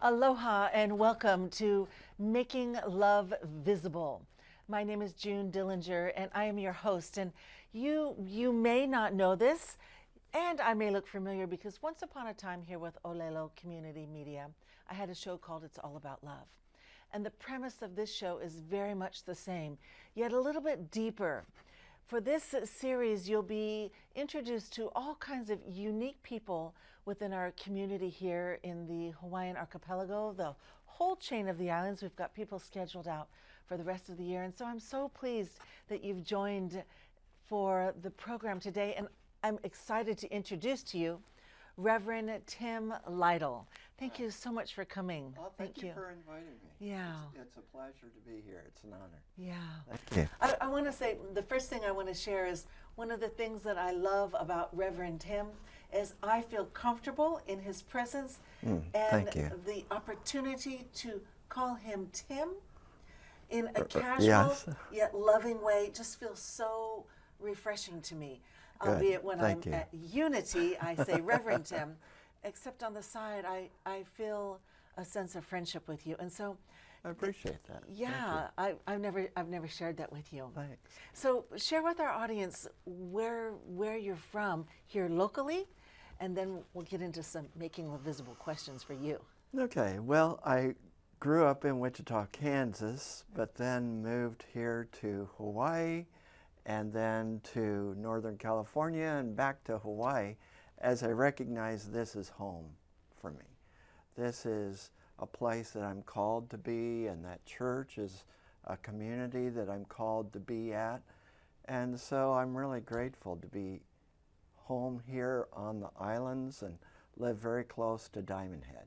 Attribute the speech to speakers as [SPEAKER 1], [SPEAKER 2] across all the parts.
[SPEAKER 1] Aloha and welcome to Making Love Visible. My name is June Dillinger and I am your host. And you may not know this, and I may look familiar because once upon a time here with Olelo Community Media, I had a show called It's All About Love. And the premise of this show is very much the same, yet a little bit deeper. For this series, you'll be introduced to all kinds of unique people within our community here in the Hawaiian archipelago, the whole chain of the islands. We've got people scheduled out for the rest of the year. And so I'm so pleased that you've joined for the program today. And I'm excited to introduce to you Reverend Tim Lytle. Thank you so much for coming.
[SPEAKER 2] Well, thank you for inviting me.
[SPEAKER 1] Yeah.
[SPEAKER 2] It's a pleasure to be here. It's an honor.
[SPEAKER 1] Yeah.
[SPEAKER 2] Thank you.
[SPEAKER 1] I want to say the first thing I want to share is one of the things that I love about Reverend Tim is I feel comfortable in his presence and
[SPEAKER 2] thank you.
[SPEAKER 1] the opportunity to call him Tim in a casual
[SPEAKER 2] yes.
[SPEAKER 1] yet loving way just feels so refreshing to me.
[SPEAKER 2] Good.
[SPEAKER 1] Albeit when
[SPEAKER 2] Thank
[SPEAKER 1] I'm
[SPEAKER 2] you.
[SPEAKER 1] at Unity, I say Reverend Tim, except on the side, I feel a sense of friendship with you. And so
[SPEAKER 2] I appreciate that.
[SPEAKER 1] yeah, I've never shared that with you.
[SPEAKER 2] Thanks.
[SPEAKER 1] So share with our audience where you're from here locally, and then we'll get into some making visible questions for you.
[SPEAKER 2] Okay. Well, I grew up in Wichita, Kansas, but then moved here to Hawaii and then to Northern California and back to Hawaii as I recognize this is home for me. This is a place that I'm called to be, and that church is a community that I'm called to be at. And so I'm really grateful to be home here on the islands and live very close to Diamond Head.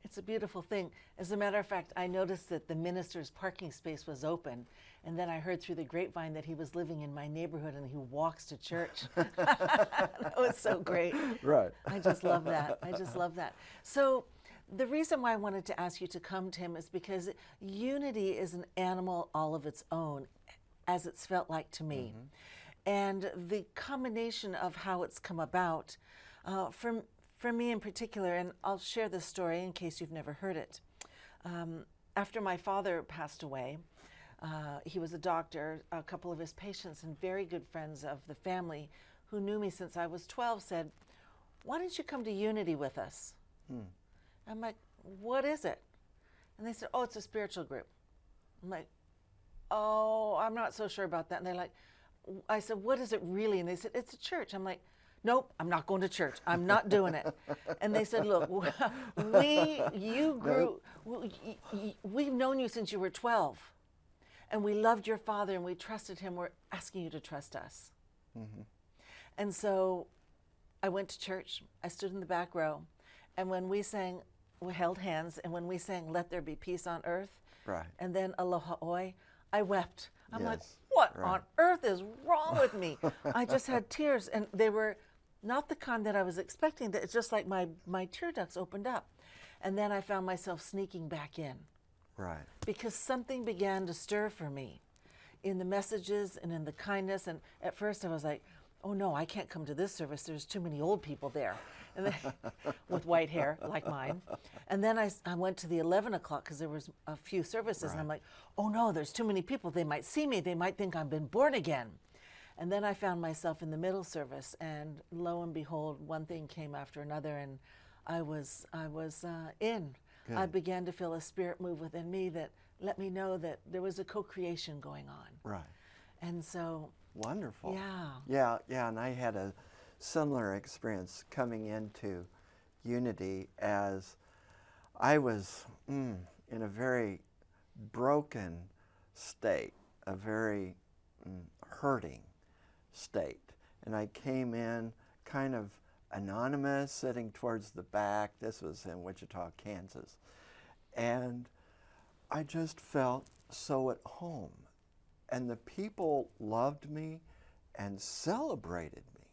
[SPEAKER 1] It's a beautiful thing. As a matter of fact, I noticed that the minister's parking space was open, and then I heard through the grapevine that he was living in my neighborhood and he walks to church. That was so great.
[SPEAKER 2] Right.
[SPEAKER 1] I just love that. I just love that. So the reason why I wanted to ask you to come, Tim, is because unity is an animal all of its own, as it's felt like to me. And the combination of how it's come about, for me in particular, and I'll share this story in case you've never heard it. After my father passed away, he was a doctor. A couple of his patients and very good friends of the family who knew me since I was 12 said, "Why don't you come to Unity with us?" I'm like, "What is it?" And they said, "Oh, it's a spiritual group." I'm like, "Oh, I'm not so sure about that." And they're like, I said, "What is it really?" And they said, "It's a church." I'm like, "Nope, I'm not going to church. I'm not doing it." And they said, "Look, we've known you since you were 12. And we loved your father and we trusted him. We're asking you to trust us." And so I went to church. I stood in the back row. And when we sang, we held hands. And when we sang, "Let There Be Peace on Earth,"
[SPEAKER 2] Right.
[SPEAKER 1] and then "Aloha Oi," I wept. I'm like,
[SPEAKER 2] Yes,
[SPEAKER 1] what
[SPEAKER 2] right.
[SPEAKER 1] on earth is wrong with me? I just had tears, and they were not the kind that I was expecting. It's just like my tear ducts opened up. And then I found myself sneaking back in
[SPEAKER 2] Right.
[SPEAKER 1] because something began to stir for me in the messages and in the kindness. And at first I was like, "Oh no, I can't come to this service. There's too many old people there," and then, with white hair like mine. And then I went to the 11 o'clock because there was a few services, and I'm like, "Oh no, there's too many people. They might see me. They might think I've been born again." And then I found myself in the middle service, and lo and behold, one thing came after another, and I was in.
[SPEAKER 2] Good.
[SPEAKER 1] I began to feel a spirit move within me that let me know that there was a co-creation going on.
[SPEAKER 2] Right.
[SPEAKER 1] And so,
[SPEAKER 2] Wonderful.
[SPEAKER 1] yeah.
[SPEAKER 2] Yeah, and I had a similar experience coming into Unity as I was in a very broken state, a very hurting state. And I came in kind of anonymous, sitting towards the back. This was in Wichita, Kansas. And I just felt so at home. And the people loved me and celebrated me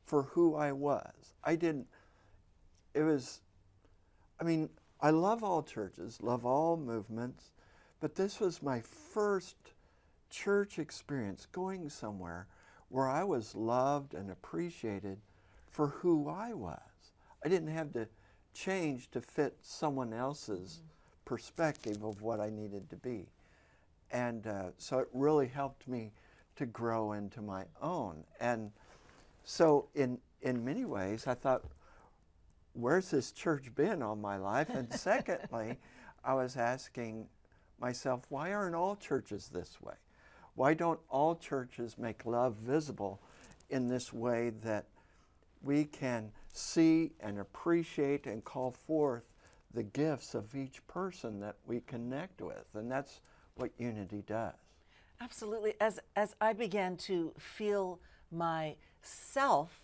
[SPEAKER 2] for who I was. I love all churches, love all movements, but this was my first church experience, going somewhere where I was loved and appreciated for who I was. I didn't have to change to fit someone else's perspective of what I needed to be. And so it really helped me to grow into my own. And so in many ways, I thought, where's this church been all my life? And secondly, I was asking myself, why aren't all churches this way? Why don't all churches make love visible in this way that we can see and appreciate and call forth the gifts of each person that we connect with? And that's what unity does.
[SPEAKER 1] Absolutely. As I began to feel myself,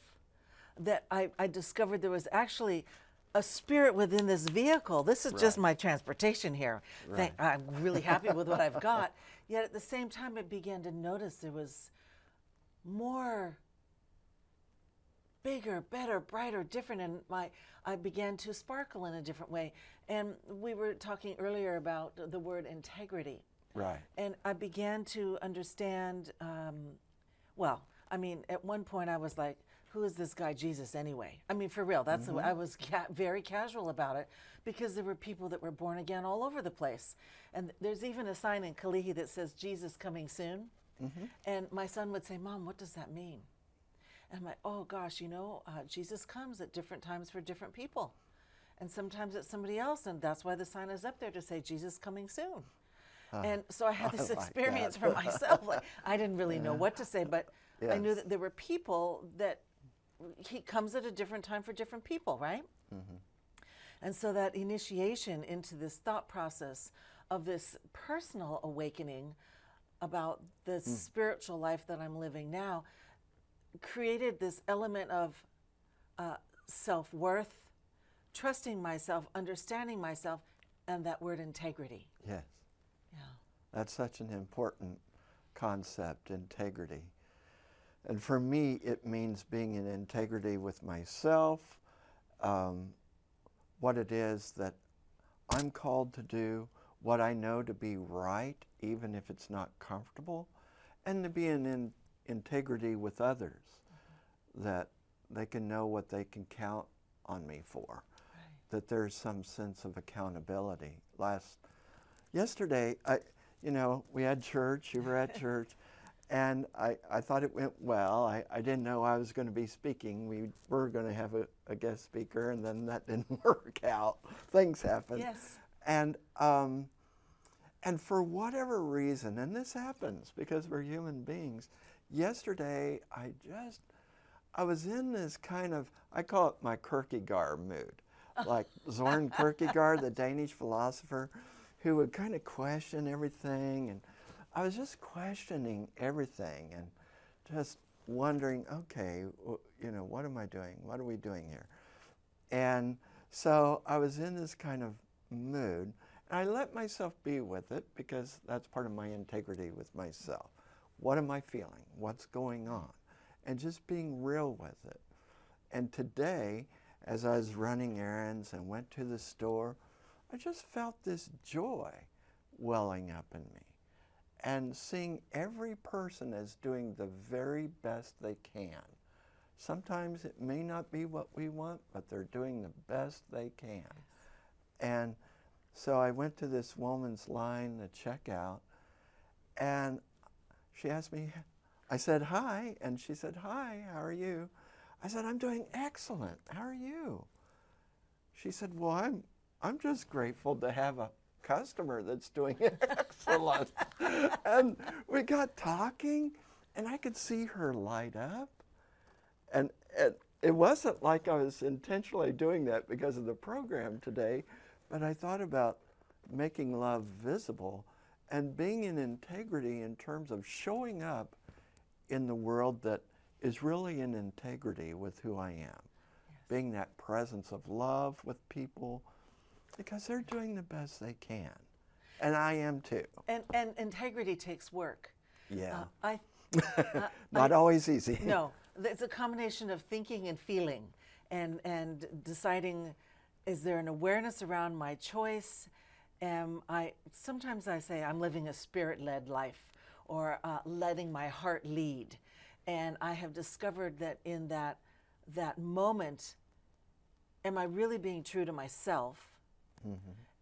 [SPEAKER 1] that I discovered there was actually a spirit within this vehicle. This is just
[SPEAKER 2] Right.
[SPEAKER 1] my transportation here.
[SPEAKER 2] Right.
[SPEAKER 1] I'm really happy with what I've got. Yet at the same time, I began to notice there was more bigger, better, brighter, different, and I began to sparkle in a different way. And we were talking earlier about the word integrity.
[SPEAKER 2] Right.
[SPEAKER 1] And I began to understand, well, I mean, at one point I was like, who is this guy Jesus anyway? I mean, for real, that's the way I was very casual about it, because there were people that were born again all over the place. And there's even a sign in Kalihi that says, Jesus coming soon. And my son would say, Mom, what does that mean? And I'm like, oh gosh, Jesus comes at different times for different people. And sometimes it's somebody else, and that's why the sign is up there to say, Jesus coming soon. And so I had this
[SPEAKER 2] I like
[SPEAKER 1] experience
[SPEAKER 2] that.
[SPEAKER 1] for myself. Like, I didn't really know what to say, but I knew
[SPEAKER 2] Yes.
[SPEAKER 1] that there were people that he comes at a different time for different people, right? And so that initiation into this thought process of this personal awakening about the spiritual life that I'm living now created this element of self-worth, trusting myself, understanding myself, and that word integrity.
[SPEAKER 2] Yes.
[SPEAKER 1] Yeah.
[SPEAKER 2] That's such an important concept, integrity. And for me, it means being in integrity with myself, what it is that I'm called to do, what I know to be right, even if it's not comfortable, and to be in integrity with others, that they can know what they can count on me for, that there's some sense of accountability. Yesterday, we had church, you were at church, and I thought it went well. I didn't know I was going to be speaking. We were going to have a guest speaker, and then that didn't work out. Things happen.
[SPEAKER 1] Yes.
[SPEAKER 2] And for whatever reason, and this happens because we're human beings, yesterday I was in this kind of, I call it my Kierkegaard mood. Like Søren Kierkegaard, the Danish philosopher, who would kind of question everything, and I was just questioning everything and just wondering, okay, what am I doing? What are we doing here? And so I was in this kind of mood, and I let myself be with it because that's part of my integrity with myself. What am I feeling? What's going on? And just being real with it. And today, as I was running errands and went to the store, I just felt this joy welling up in me, and seeing every person as doing the very best they can. Sometimes it may not be what we want, but they're doing the best they can. And so I went to this woman's line to check out, and she asked me, I said, hi, and she said, hi, how are you? I said, I'm doing excellent, how are you? She said, well, I'm just grateful to have a customer that's doing excellent. And we got talking, and I could see her light up. And it wasn't like I was intentionally doing that because of the program today, but I thought about making love visible and being in integrity in terms of showing up in the world that is really in integrity with who I am. Yes. Being that presence of love with people, because they're doing the best they can. And I am too.
[SPEAKER 1] And integrity takes work.
[SPEAKER 2] Yeah.
[SPEAKER 1] Not
[SPEAKER 2] always easy.
[SPEAKER 1] No, it's a combination of thinking and feeling, and deciding, is there an awareness around my choice? Sometimes I say I'm living a spirit-led life, or letting my heart lead. And I have discovered that in that moment, am I really being true to myself?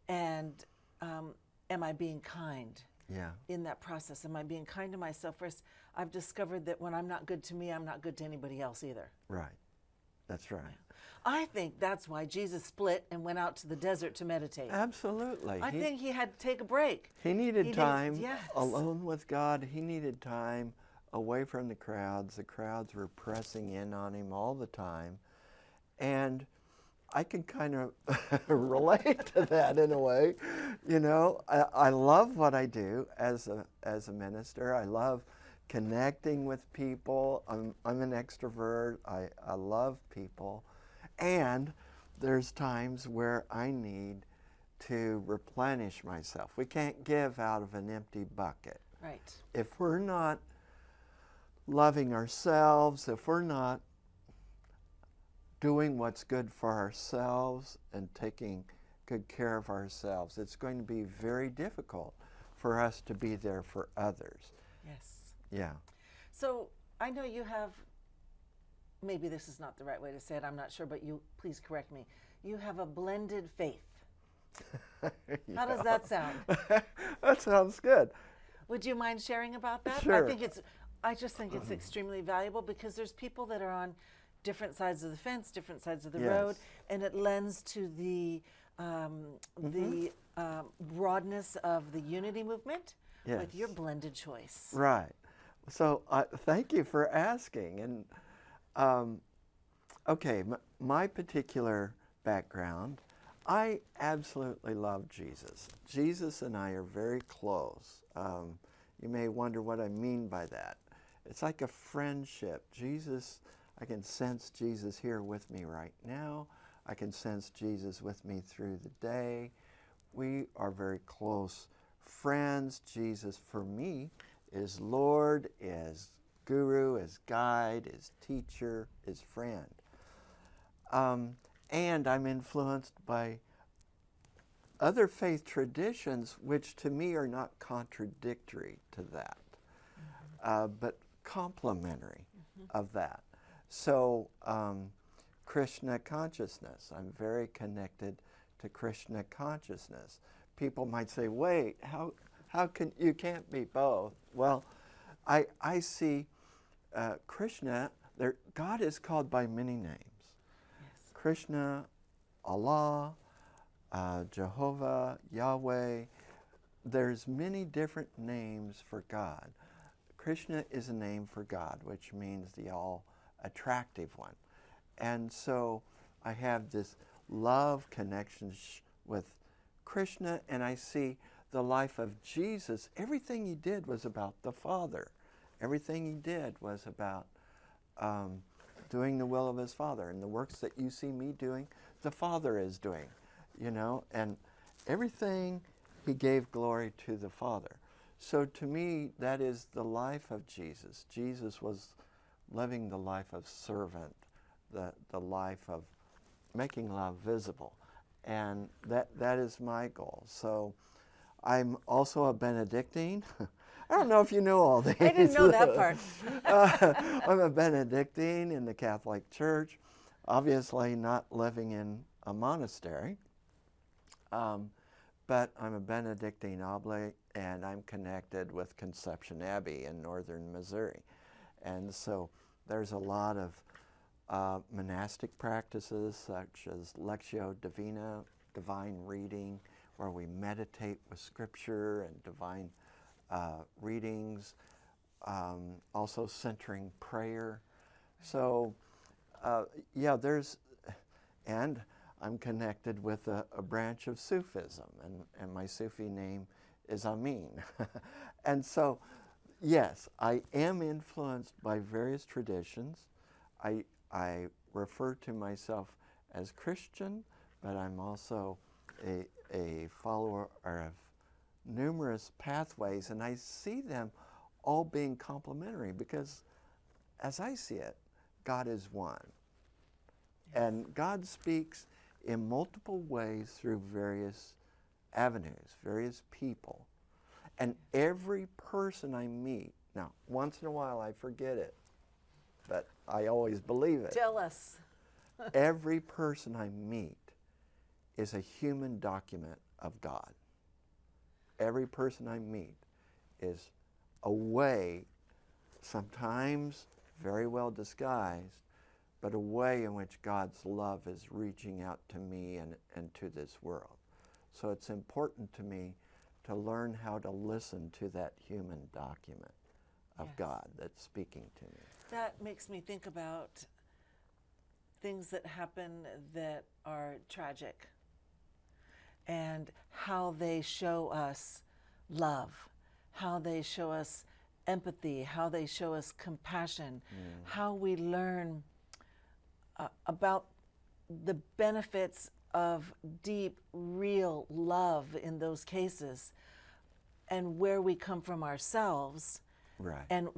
[SPEAKER 1] And am I being kind
[SPEAKER 2] Yeah.
[SPEAKER 1] in that process? Am I being kind to myself first? I've discovered that when I'm not good to me, I'm not good to anybody else either.
[SPEAKER 2] Right. That's right.
[SPEAKER 1] I think that's why Jesus split and went out to the desert to meditate.
[SPEAKER 2] Absolutely.
[SPEAKER 1] I think he had to take a break.
[SPEAKER 2] He needed time
[SPEAKER 1] yes.
[SPEAKER 2] alone with God. He needed time away from the crowds. The crowds were pressing in on him all the time. And I can kind of relate to that in a way. You know, I love what I do as a minister. I love connecting with people. I'm an extrovert. I love people. And there's times where I need to replenish myself. We can't give out of an empty bucket.
[SPEAKER 1] Right.
[SPEAKER 2] If we're not loving ourselves, if we're not doing what's good for ourselves and taking good care of ourselves, it's going to be very difficult for us to be there for others.
[SPEAKER 1] Yes.
[SPEAKER 2] Yeah.
[SPEAKER 1] So I know you have, maybe this is not the right way to say it, I'm not sure, but you please correct me. You have a blended faith. How does that sound?
[SPEAKER 2] That sounds good.
[SPEAKER 1] Would you mind sharing about that?
[SPEAKER 2] Sure.
[SPEAKER 1] I just think it's extremely valuable because there's people that are on different sides of the fence, different sides of the
[SPEAKER 2] Yes.
[SPEAKER 1] road, and it lends to the broadness of the unity movement with
[SPEAKER 2] Yes.
[SPEAKER 1] your blended choice.
[SPEAKER 2] Right. So thank you for asking. And okay, my particular background, I absolutely love Jesus. Jesus and I are very close. You may wonder what I mean by that. It's like a friendship. Jesus, I can sense Jesus here with me right now. I can sense Jesus with me through the day. We are very close friends. Jesus, for me, is Lord, is guru, is guide, is teacher, is friend. And I'm influenced by other faith traditions, which to me are not contradictory to that, but complementary of that. So Krishna consciousness, I'm very connected to Krishna consciousness. People might say, wait, how can, you can't be both. Well, I see Krishna, God is called by many names.
[SPEAKER 1] Yes.
[SPEAKER 2] Krishna, Allah, Jehovah, Yahweh. There's many different names for God. Krishna is a name for God, which means the all-attractive one. And so I have this love connection with Krishna, and I see the life of Jesus. Everything he did was about the Father. Everything he did was about doing the will of his Father. And the works that you see me doing, the Father is doing, you know, and everything he gave glory to the Father. So to me, that is the life of Jesus. Jesus was living the life of servant, the life of making love visible. And that is my goal. So I'm also a Benedictine. I don't know if you know all these.
[SPEAKER 1] I didn't know that part.
[SPEAKER 2] I'm a Benedictine in the Catholic Church, obviously not living in a monastery, but I'm a Benedictine oblate, and I'm connected with Conception Abbey in northern Missouri. And so there's a lot of monastic practices such as Lectio Divina, divine reading, where we meditate with scripture and divine readings, also centering prayer. So yeah, and I'm connected with a branch of Sufism, and my Sufi name is Amin. And so, yes, I am influenced by various traditions. I refer to myself as Christian, but I'm also a follower of numerous pathways, and I see them all being complementary because, as I see it, God is one. Yes. And God speaks in multiple ways through various avenues, various people. And every person I meet, now, once in a while I forget it, but I always believe it.
[SPEAKER 1] Tell us.
[SPEAKER 2] every person I meet is a human document of God. Every person I meet is a way, sometimes very well disguised, but a way in which God's love is reaching out to me and to this world. So it's important to me to learn how to listen to that human document of God that's speaking to me.
[SPEAKER 1] That makes me think about things that happen that are tragic and how they show us love, how they show us empathy, how they show us compassion, how we learn about the benefits of deep, real love in those cases, and where we come from ourselves.
[SPEAKER 2] Right.
[SPEAKER 1] And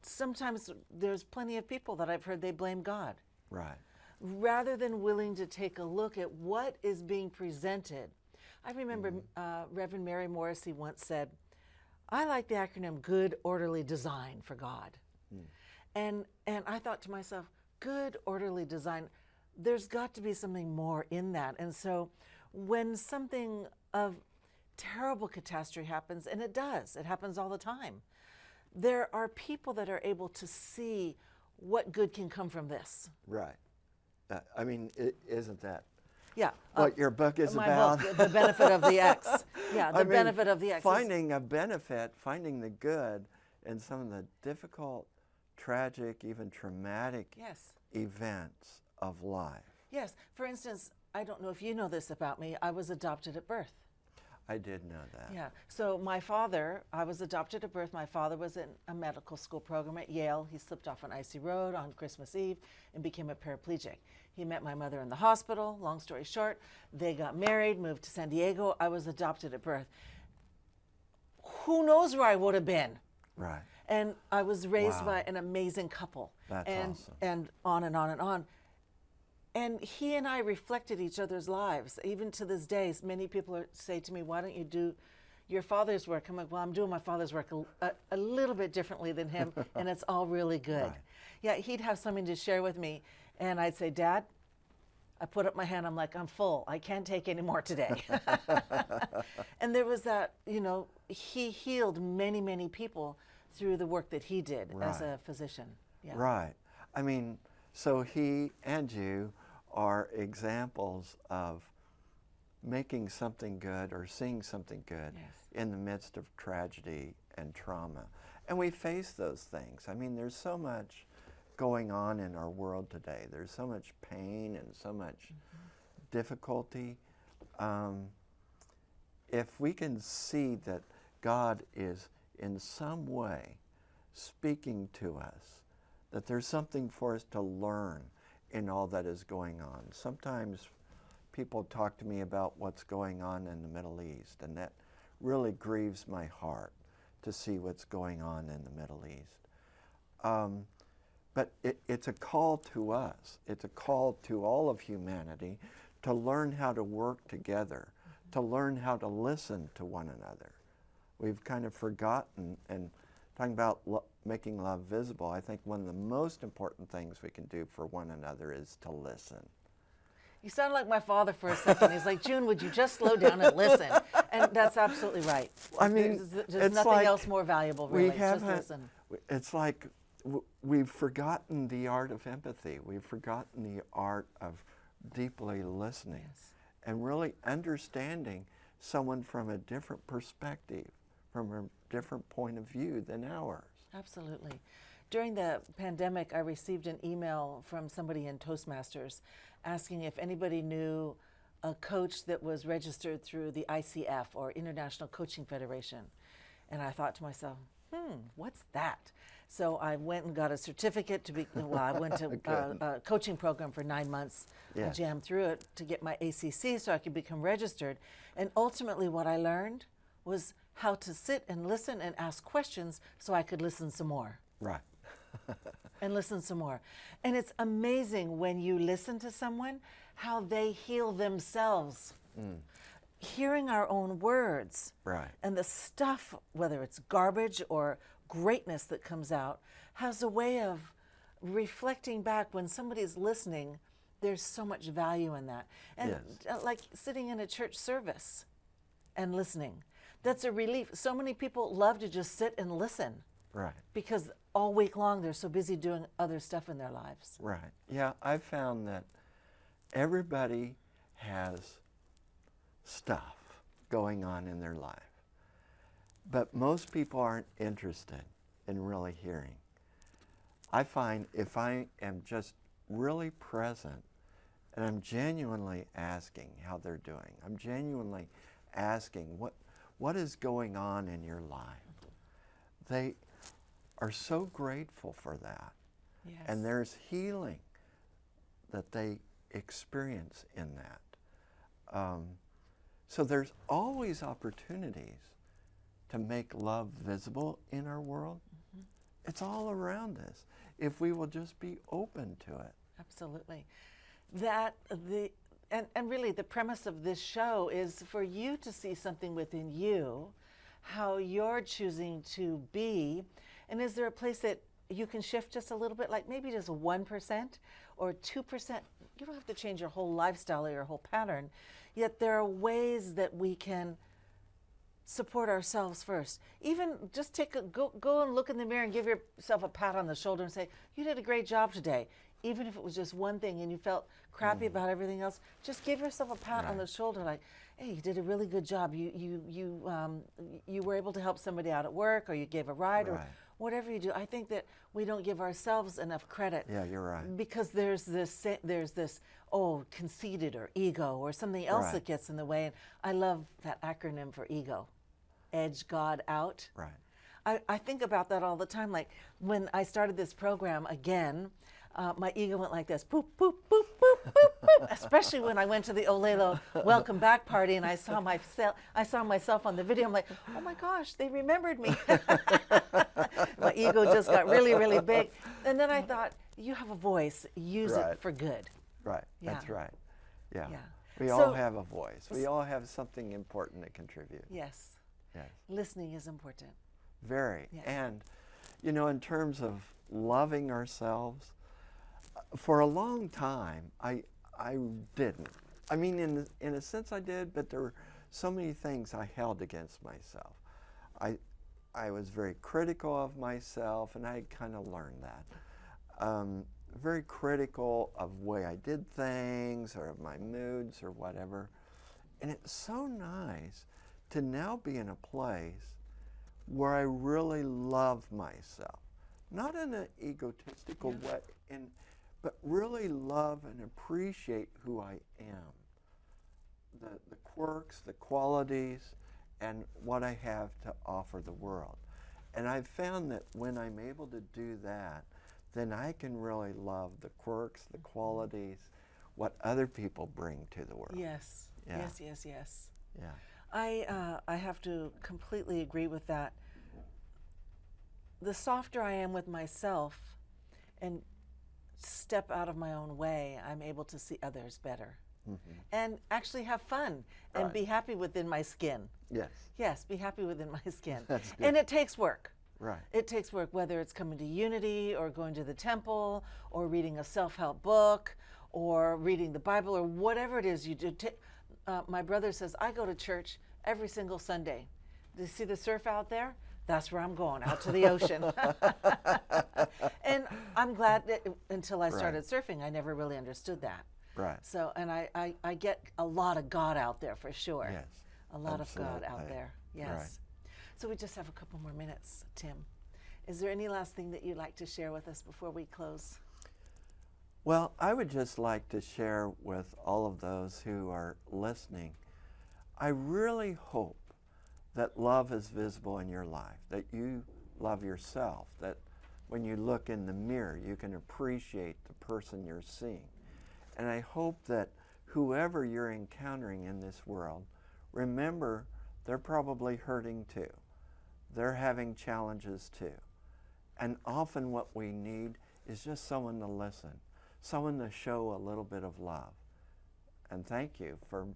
[SPEAKER 1] sometimes there's plenty of people that I've heard they blame God.
[SPEAKER 2] Right.
[SPEAKER 1] Rather than willing to take a look at what is being presented. I remember Reverend Mary Morrissey once said, I like the acronym Good Orderly Design for God. And I thought to myself, good orderly design, there's got to be something more in that. And so when something of terrible catastrophe happens, and it does, it happens all the time, there are people that are able to see what good can come from this.
[SPEAKER 2] Right. I mean, isn't that
[SPEAKER 1] Yeah.
[SPEAKER 2] what your book is
[SPEAKER 1] my
[SPEAKER 2] about?
[SPEAKER 1] book, The Benefit of the X. Yeah,
[SPEAKER 2] I
[SPEAKER 1] the
[SPEAKER 2] mean,
[SPEAKER 1] benefit of the X.
[SPEAKER 2] Finding a benefit, finding the good in some of the difficult, tragic, even traumatic
[SPEAKER 1] Yes.
[SPEAKER 2] events of life.
[SPEAKER 1] Yes. For instance, I don't know if you know this about me, I was adopted at birth.
[SPEAKER 2] I did know that.
[SPEAKER 1] Yeah. So my father, I was adopted at birth. My father was in a medical school program at Yale. He slipped off an icy road on Christmas Eve and became a paraplegic. He met my mother in the hospital. Long story short, they got married, moved to San Diego. I was adopted at birth. Who knows where I would have been?
[SPEAKER 2] Right.
[SPEAKER 1] And I was raised
[SPEAKER 2] Wow.
[SPEAKER 1] by an amazing couple.
[SPEAKER 2] That's
[SPEAKER 1] and,
[SPEAKER 2] awesome.
[SPEAKER 1] And on and on and on. And he and I reflected each other's lives. Even to this day, many people say to me, why don't you do your father's work? I'm like, well, I'm doing my father's work a little bit differently than him, and it's all really good.
[SPEAKER 2] Right.
[SPEAKER 1] Yeah, he'd have something to share with me, and I'd say, Dad, I put up my hand, I'm like, I'm full. I can't take any more today. And there was that, he healed many, many people through the work that he did as
[SPEAKER 2] Right.
[SPEAKER 1] a physician. Yeah.
[SPEAKER 2] Right. I mean, so he and you are examples of making something good or seeing something good
[SPEAKER 1] Yes.
[SPEAKER 2] in the midst of tragedy and trauma. And we face those things. I mean, there's so much going on in our world today. There's so much pain and so much difficulty. If we can see that God is in some way speaking to us, that there's something for us to learn in all that is going on. Sometimes people talk to me about what's going on in the Middle East, and that really grieves my heart to see what's going on in the Middle East. But it's a call to us. It's a call to all of humanity to learn how to work together, to learn how to listen to one another. We've kind of forgotten, and talking about making love visible, I think one of the most important things we can do for one another is to listen.
[SPEAKER 1] You sound like my father for a second. He's like, June, would you just slow down and listen? And that's absolutely right.
[SPEAKER 2] I mean,
[SPEAKER 1] there's
[SPEAKER 2] it's
[SPEAKER 1] nothing
[SPEAKER 2] like
[SPEAKER 1] else more valuable, really. Just listen.
[SPEAKER 2] It's like we've forgotten the art of empathy. We've forgotten the art of deeply listening and really understanding someone from a different perspective, from a different point of view than ours.
[SPEAKER 1] Absolutely. During the pandemic, I received an email from somebody in Toastmasters asking if anybody knew a coach that was registered through the ICF, or International Coaching Federation. And I thought to myself, what's that? So I went and got a certificate to be, well, I went to a coaching program for 9 months. I
[SPEAKER 2] Yes.
[SPEAKER 1] jammed through it to get my ACC so I could become registered. And ultimately what I learned was how to sit and listen and ask questions so I could listen some more.
[SPEAKER 2] Right.
[SPEAKER 1] And listen some more. And it's amazing when you listen to someone, how they heal themselves. Hearing our own words.
[SPEAKER 2] Right.
[SPEAKER 1] And the stuff, whether it's garbage or greatness that comes out, has a way of reflecting back when somebody's listening, there's so much value in that. And
[SPEAKER 2] Yes.
[SPEAKER 1] like sitting in a church service and listening, that's a relief. So many people love to just sit and listen
[SPEAKER 2] Right.
[SPEAKER 1] because all week long they're so busy doing other stuff in their lives.
[SPEAKER 2] Right. Yeah, I've found that everybody has stuff going on in their life, but most people aren't interested in really hearing. I find if I am just really present and I'm genuinely asking how they're doing, I'm genuinely asking what is going on in your life, they are so grateful for that.
[SPEAKER 1] Yes.
[SPEAKER 2] And there's healing that they experience in that. So there's always opportunities to make love visible in our world. It's all around us if we will just be open to it.
[SPEAKER 1] Absolutely. And really the premise of this show is for you to see something within you, how you're choosing to be, and is there a place that you can shift just a little bit, like maybe just 1% or 2%? You don't have to change your whole lifestyle or your whole pattern, yet there are ways that we can support ourselves first. Even just go and look in the mirror and give yourself a pat on the shoulder and say, you did a great job today. Even if it was just one thing and you felt crappy about everything else, just give yourself a pat on the shoulder, like, hey, you did a really good job. You were able to help somebody out at work, or you gave a ride, or whatever you do. I think that we don't give ourselves enough credit.
[SPEAKER 2] Yeah, you're right.
[SPEAKER 1] Because there's this conceited or ego or something else that gets in the way. And I love that acronym for ego, edge God out.
[SPEAKER 2] Right.
[SPEAKER 1] I think about that all the time. Like when I started this program again, my ego went like this, poop, poop, poop, poop, poop, poop. Especially when I went to the Olelo welcome back party and I saw myself on the video. I'm like, oh my gosh, they remembered me. My ego just got really, really big. And then I thought, you have a voice, use it for good.
[SPEAKER 2] Right.
[SPEAKER 1] Yeah.
[SPEAKER 2] That's right. Yeah.
[SPEAKER 1] Yeah.
[SPEAKER 2] We all have a voice. We all have something important to contribute.
[SPEAKER 1] Yes.
[SPEAKER 2] Yes.
[SPEAKER 1] Listening is important.
[SPEAKER 2] Very.
[SPEAKER 1] Yes.
[SPEAKER 2] And, you know, in terms of loving ourselves, for a long time, I didn't. I mean, in a sense I did, but there were so many things I held against myself. I was very critical of myself, and I had kind of learned that. Very critical of the way I did things, or of my moods, or whatever. And it's so nice to now be in a place where I really love myself. Not in an egotistical way, but really love and appreciate who I am. The quirks, the qualities, and what I have to offer the world. And I've found that when I'm able to do that, then I can really love the quirks, the qualities, what other people bring to the world.
[SPEAKER 1] Yes.
[SPEAKER 2] Yeah.
[SPEAKER 1] Yes, yes, yes.
[SPEAKER 2] Yeah.
[SPEAKER 1] I have to completely agree with that. The softer I am with myself and step out of my own way, I'm able to see others better. And actually have fun and be happy within my skin.
[SPEAKER 2] Yes.
[SPEAKER 1] Yes, be happy within my skin.
[SPEAKER 2] That's good.
[SPEAKER 1] And it takes work.
[SPEAKER 2] Right.
[SPEAKER 1] It takes work, whether it's coming to Unity or going to the temple or reading a self-help book or reading the Bible or whatever it is you do. My brother says, I go to church every single Sunday. Do you see the surf out there? That's where I'm going, out to the ocean. And I'm glad that until I started surfing, I never really understood that.
[SPEAKER 2] Right.
[SPEAKER 1] So, and I get a lot of God out there for sure.
[SPEAKER 2] Yes.
[SPEAKER 1] A lot of God out
[SPEAKER 2] Absolutely.
[SPEAKER 1] there. Yes.
[SPEAKER 2] Right.
[SPEAKER 1] So we just have a couple more minutes, Tim. Is there any last thing that you'd like to share with us before we close?
[SPEAKER 2] Well, I would just like to share with all of those who are listening, I really hope that love is visible in your life, that you love yourself, that when you look in the mirror, you can appreciate the person you're seeing. And I hope that whoever you're encountering in this world, remember they're probably hurting too. They're having challenges too. And often what we need is just someone to listen, someone to show a little bit of love. And thank you for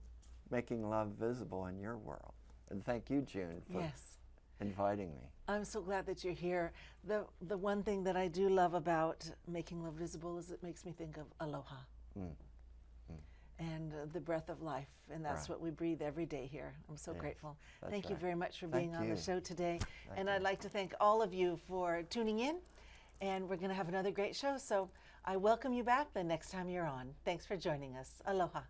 [SPEAKER 2] making love visible in your world. And thank you, June, for
[SPEAKER 1] Yes.
[SPEAKER 2] inviting me.
[SPEAKER 1] I'm so glad that you're here. The one thing that I do love about Making Love Visible is it makes me think of aloha and the breath of life, and that's
[SPEAKER 2] Right.
[SPEAKER 1] what we breathe every day here. I'm so
[SPEAKER 2] Yes,
[SPEAKER 1] grateful.
[SPEAKER 2] that's
[SPEAKER 1] Thank you
[SPEAKER 2] right.
[SPEAKER 1] very much for
[SPEAKER 2] Thank
[SPEAKER 1] being on the
[SPEAKER 2] you.
[SPEAKER 1] show today.
[SPEAKER 2] Thank
[SPEAKER 1] And
[SPEAKER 2] you.
[SPEAKER 1] I'd like to thank all of you for tuning in, and we're going to have another great show. So I welcome you back the next time you're on. Thanks for joining us. Aloha.